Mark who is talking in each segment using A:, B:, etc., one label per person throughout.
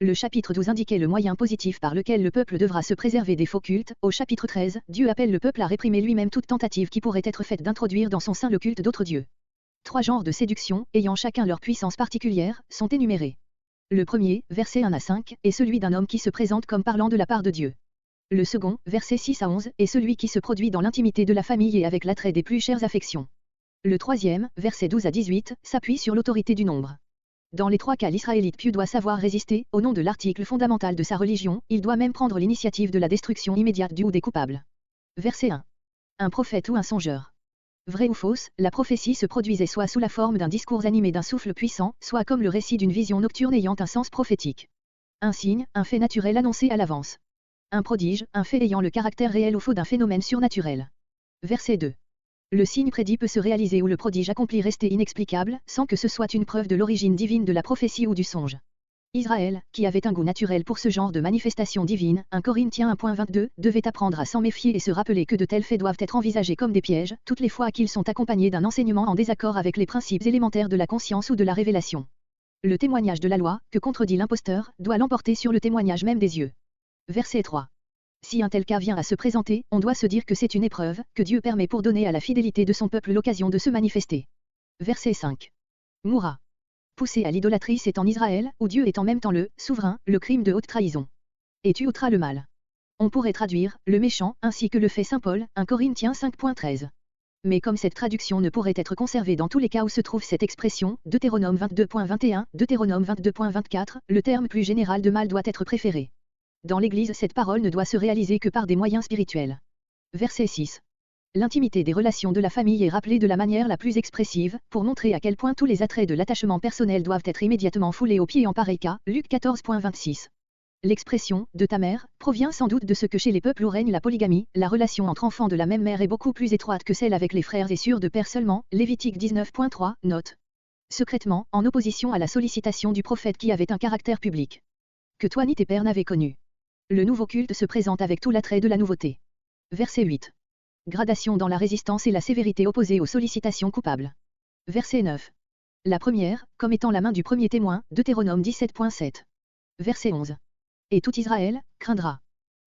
A: Le chapitre 12 indiquait le moyen positif par lequel le peuple devra se préserver des faux cultes. Au chapitre 13, Dieu appelle le peuple à réprimer lui-même toute tentative qui pourrait être faite d'introduire dans son sein le culte d'autres dieux. 3 genres de séduction, ayant chacun leur puissance particulière, sont énumérés. Le premier, versets 1 à 5, est celui d'un homme qui se présente comme parlant de la part de Dieu. Le second, versets 6 à 11, est celui qui se produit dans l'intimité de la famille et avec l'attrait des plus chères affections. Le troisième, versets 12 à 18, s'appuie sur l'autorité du nombre. Dans les 3 cas, l'Israélite pieux doit savoir résister, au nom de l'article fondamental de sa religion, il doit même prendre l'initiative de la destruction immédiate du ou des coupables. Verset 1. Un prophète ou un songeur. Vrai ou fausse, la prophétie se produisait soit sous la forme d'un discours animé d'un souffle puissant, soit comme le récit d'une vision nocturne ayant un sens prophétique. Un signe, un fait naturel annoncé à l'avance. Un prodige, un fait ayant le caractère réel ou faux d'un phénomène surnaturel. Verset 2. Le signe prédit peut se réaliser ou le prodige accompli rester inexplicable, sans que ce soit une preuve de l'origine divine de la prophétie ou du songe. Israël, qui avait un goût naturel pour ce genre de manifestation divine, 1 Corinthiens 1.22, devait apprendre à s'en méfier et se rappeler que de tels faits doivent être envisagés comme des pièges, toutes les fois qu'ils sont accompagnés d'un enseignement en désaccord avec les principes élémentaires de la conscience ou de la révélation. Le témoignage de la loi, que contredit l'imposteur, doit l'emporter sur le témoignage même des yeux. Verset 3. Si un tel cas vient à se présenter, on doit se dire que c'est une épreuve, que Dieu permet pour donner à la fidélité de son peuple l'occasion de se manifester. Verset 5. Mourra. Poussé à l'idolâtrie, c'est en Israël, où Dieu est en même temps le souverain, le crime de haute trahison. Et tu ôteras le mal. On pourrait traduire le méchant, ainsi que le fait saint Paul, 1 Corinthiens 5.13. Mais comme cette traduction ne pourrait être conservée dans tous les cas où se trouve cette expression, Deutéronome 22.21, Deutéronome 22.24, le terme plus général de mal doit être préféré. Dans l'Église, cette parole ne doit se réaliser que par des moyens spirituels. Verset 6. L'intimité des relations de la famille est rappelée de la manière la plus expressive, pour montrer à quel point tous les attraits de l'attachement personnel doivent être immédiatement foulés aux pieds en pareil cas, Luc 14.26. L'expression « de ta mère » provient sans doute de ce que chez les peuples où règne la polygamie, la relation entre enfants de la même mère est beaucoup plus étroite que celle avec les frères et sœurs de père seulement, Lévitique 19.3, note. Secrètement, en opposition à la sollicitation du prophète qui avait un caractère public. Que toi ni tes pères n'avez connu. Le nouveau culte se présente avec tout l'attrait de la nouveauté. Verset 8. Gradation dans la résistance et la sévérité opposée aux sollicitations coupables. Verset 9. La première, comme étant la main du premier témoin, Deutéronome 17.7. Verset 11. Et tout Israël craindra.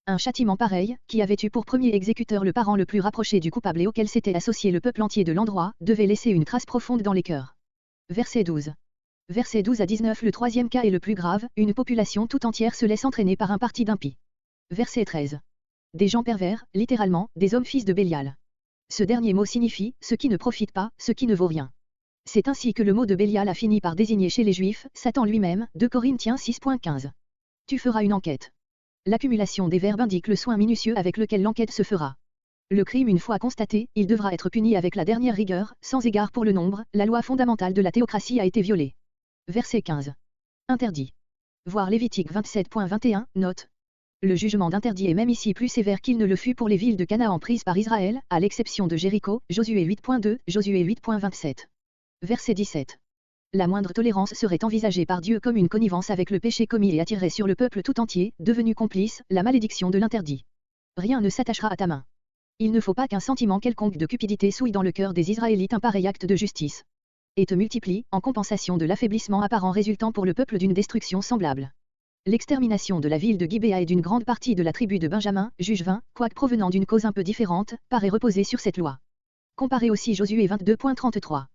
A: Un châtiment pareil, qui avait eu pour premier exécuteur le parent le plus rapproché du coupable et auquel s'était associé le peuple entier de l'endroit, devait laisser une trace profonde dans les cœurs. Verset 12. Verset 12 à 19. Le troisième cas est le plus grave, une population tout entière se laisse entraîner par un parti d'impies. Verset 13. Des gens pervers, littéralement, des hommes fils de Bélial. Ce dernier mot signifie « ce qui ne profite pas, ce qui ne vaut rien ». C'est ainsi que le mot de Bélial a fini par désigner chez les Juifs, Satan lui-même, 2 Corinthiens 6.15. Tu feras une enquête. L'accumulation des verbes indique le soin minutieux avec lequel l'enquête se fera. Le crime une fois constaté, il devra être puni avec la dernière rigueur, sans égard pour le nombre, la loi fondamentale de la théocratie a été violée. Verset 15. Interdit. Voir Lévitique 27.21, note. Le jugement d'interdit est même ici plus sévère qu'il ne le fut pour les villes de Canaan prises par Israël, à l'exception de Jéricho, Josué 8.2, Josué 8.27. Verset 17. La moindre tolérance serait envisagée par Dieu comme une connivence avec le péché commis et attirerait sur le peuple tout entier, devenu complice, la malédiction de l'interdit. Rien ne s'attachera à ta main. Il ne faut pas qu'un sentiment quelconque de cupidité souille dans le cœur des Israélites un pareil acte de justice. Et te multiplie, en compensation de l'affaiblissement apparent résultant pour le peuple d'une destruction semblable. L'extermination de la ville de Gibéa et d'une grande partie de la tribu de Benjamin, Juge 20, quoique provenant d'une cause un peu différente, paraît reposer sur cette loi. Comparez aussi Josué 22.33.